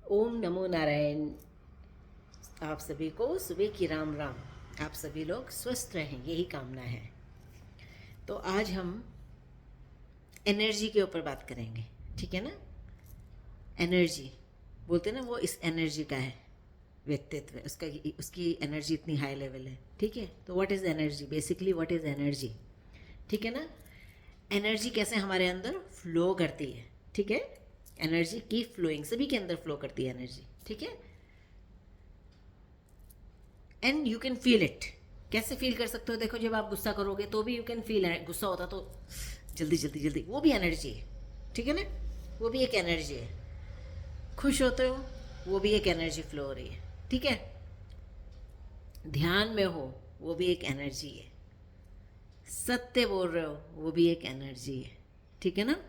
ओम नमो नारायण। आप सभी को सुबह की राम राम। आप सभी लोग स्वस्थ रहें, यही कामना है। तो आज हम एनर्जी के ऊपर बात करेंगे, ठीक है ना। एनर्जी बोलते हैं ना, वो इस एनर्जी का है व्यक्तित्व, उसका उसकी एनर्जी इतनी हाई लेवल है, ठीक है। तो what is energy, basically what is energy, ठीक है ना। एनर्जी कैसे हमारे अंदर फ्लो करती है, ठीक है। एनर्जी की फ्लोइंग, सभी के अंदर फ्लो करती है एनर्जी, ठीक है। And you can feel it. कैसे फील कर सकते हो, देखो जब आप गुस्सा करोगे तो भी यू कैन फील, गुस्सा होता तो जल्दी जल्दी जल्दी, वो भी एनर्जी है, ठीक है ना। वो भी एक एनर्जी है। खुश होते हो, वो भी एक एनर्जी फ्लो हो रही है, ठीक है। ध्यान में हो, वो भी एक एनर्जी है। सत्य बोल रहे हो, वो भी एक एनर्जी है, ठीक है ना।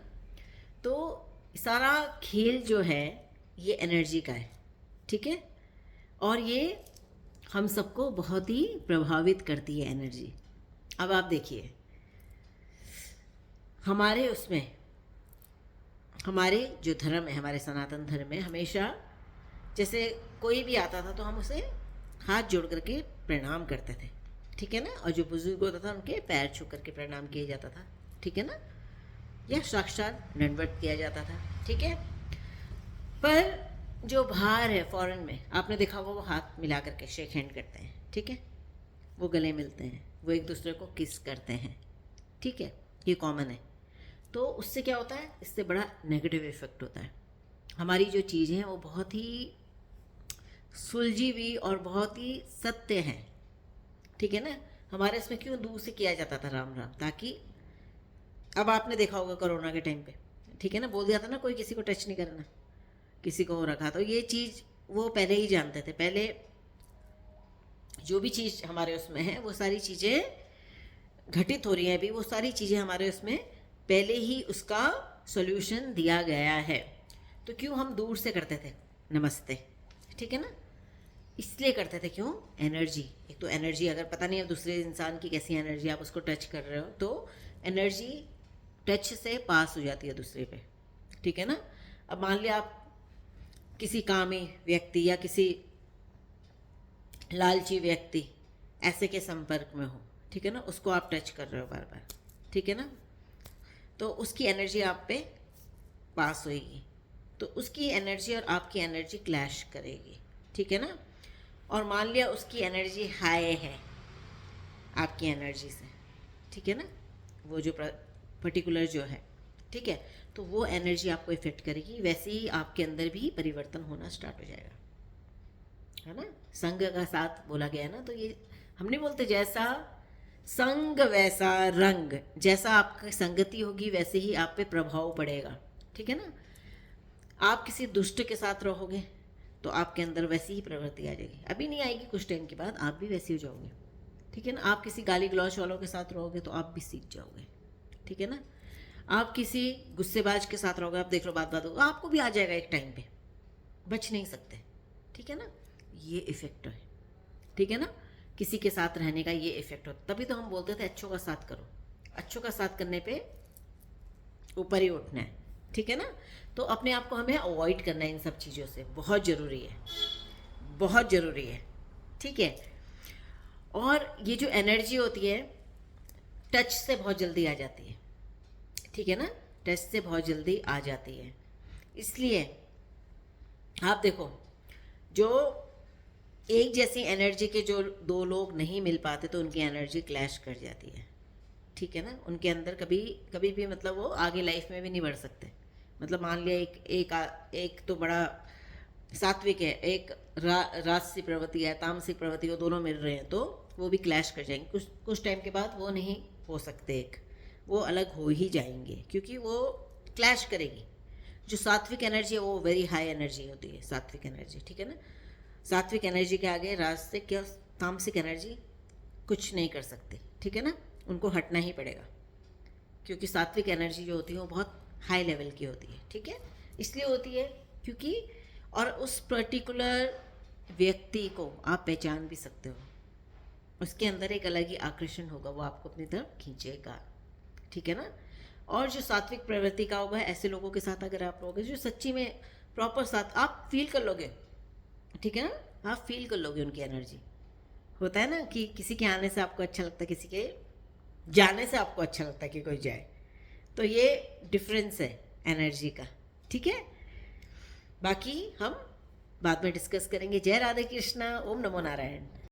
तो सारा खेल जो है ये एनर्जी का है, ठीक है। और ये हम सबको बहुत ही प्रभावित करती है एनर्जी। अब आप देखिए, हमारे उसमें, हमारे जो धर्म है, हमारे सनातन धर्म में हमेशा जैसे कोई भी आता था तो हम उसे हाथ जोड़ करके प्रणाम करते थे, ठीक है ना। और जो बुजुर्ग होता था उनके पैर छू करके प्रणाम किया जाता था, ठीक है ना। या साक्षात दंडवत किया जाता था, ठीक है। पर जो बाहर है फॉरेन में, आपने देखा होगा वो हाथ मिला करके शेक हैंड करते हैं, ठीक है। वो गले मिलते हैं, वो एक दूसरे को किस करते हैं, ठीक है। ये कॉमन है। तो उससे क्या होता है, इससे बड़ा नेगेटिव इफेक्ट होता है। हमारी जो चीज़ें हैं वो बहुत ही सुलझी हुई और बहुत ही सत्य हैं, ठीक है ना। हमारे इसमें क्यों दूर से किया जाता था राम राम, ताकि अब आपने देखा होगा कोरोना के टाइम पे, ठीक है ना, बोल दिया था ना कोई किसी को टच नहीं करना, किसी को हो रखा। तो ये चीज़ वो पहले ही जानते थे। पहले जो भी चीज़ हमारे उसमें है वो सारी चीज़ें घटित हो रही हैं अभी, वो सारी चीज़ें हमारे उसमें पहले ही उसका सॉल्यूशन दिया गया है। तो क्यों हम दूर से करते थे नमस्ते, ठीक है ना। इसलिए करते थे, क्यों, एनर्जी। एक तो एनर्जी, अगर पता नहीं है दूसरे इंसान की कैसी एनर्जी, आप उसको टच कर रहे हो तो एनर्जी टच से पास हो जाती है दूसरे पे, ठीक है ना। अब मान लिया आप किसी कामी व्यक्ति या किसी लालची व्यक्ति ऐसे के संपर्क में हो, ठीक है ना, उसको आप टच कर रहे हो बार बार, ठीक है ना। तो उसकी एनर्जी आप पे पास होएगी, तो उसकी एनर्जी और आपकी एनर्जी क्लैश करेगी, ठीक है ना। और मान लिया उसकी एनर्जी हाई है आपकी एनर्जी से, ठीक है ना, वो जो पर्टिकुलर जो है, ठीक है। तो वो एनर्जी आपको इफेक्ट करेगी, वैसे ही आपके अंदर भी परिवर्तन होना स्टार्ट हो जाएगा, है ना। संग का साथ बोला गया है ना, तो ये हम नहीं बोलते जैसा संग वैसा रंग, जैसा आपकी संगति होगी वैसे ही आप पे प्रभाव पड़ेगा, ठीक है ना। आप किसी दुष्ट के साथ रहोगे तो आपके अंदर वैसी ही प्रवृत्ति आ जाएगी, अभी नहीं आएगी, कुछ टाइम के बाद आप भी वैसे हो जाओगे, ठीक है ना। आप किसी गाली गलौच वालों के साथ रहोगे तो आप भी सीख जाओगे, ठीक है ना। आप किसी गुस्सेबाज के साथ रहोगे, आप देख लो बात बात होगा, आपको भी आ जाएगा एक टाइम पे, बच नहीं सकते, ठीक है ना। ये इफेक्ट है, ठीक है ना। किसी के साथ रहने का ये इफेक्ट होता, तभी तो हम बोलते थे अच्छों का साथ करो। अच्छों का साथ करने पे ऊपर ही उठना है, ठीक है ना। तो अपने आप को हमें अवॉइड करना है इन सब चीज़ों से, बहुत ज़रूरी है, बहुत ज़रूरी है, ठीक है। और ये जो एनर्जी होती है टच से बहुत जल्दी आ जाती है, ठीक है ना। टच से बहुत जल्दी आ जाती है, इसलिए आप देखो, जो एक जैसी एनर्जी के जो दो लोग नहीं मिल पाते तो उनकी एनर्जी क्लैश कर जाती है, ठीक है ना। उनके अंदर कभी कभी भी मतलब वो आगे लाइफ में भी नहीं बढ़ सकते। मतलब मान लिया एक तो बड़ा सात्विक है, एक राजसी प्रवृत्ति है, तामसिक प्रवृत्ति, वो दोनों मिल रहे हैं तो वो भी क्लैश कर जाएंगे। कुछ कुछ टाइम के बाद वो नहीं हो सकते, एक वो अलग हो ही जाएंगे, क्योंकि वो क्लैश करेगी। जो सात्विक एनर्जी है वो वेरी हाई एनर्जी होती है, सात्विक एनर्जी, ठीक है ना। सात्विक एनर्जी के आगे राजसिक या तामसिक एनर्जी कुछ नहीं कर सकती, ठीक है ना। उनको हटना ही पड़ेगा, क्योंकि सात्विक एनर्जी जो होती है वो बहुत हाई लेवल की होती है, ठीक है। इसलिए होती है क्योंकि, और उस पर्टिकुलर व्यक्ति को आप पहचान भी सकते हो, उसके अंदर एक अलग ही आकर्षण होगा, वो आपको अपनी तरफ खींचेगा, ठीक है ना। और जो सात्विक प्रवृत्ति का होगा, ऐसे लोगों के साथ अगर आप रहोगे जो सच्ची में प्रॉपर साथ आप फील कर लोगे, ठीक है ना, आप फील कर लोगे उनकी एनर्जी। होता है ना कि किसी के आने से आपको अच्छा लगता है, किसी के जाने से आपको अच्छा लगता है कि कोई जाए, तो ये डिफरेंस है एनर्जी का, ठीक है। बाकी हम बाद में डिस्कस करेंगे। जय राधे कृष्णा, ओम नमो नारायण।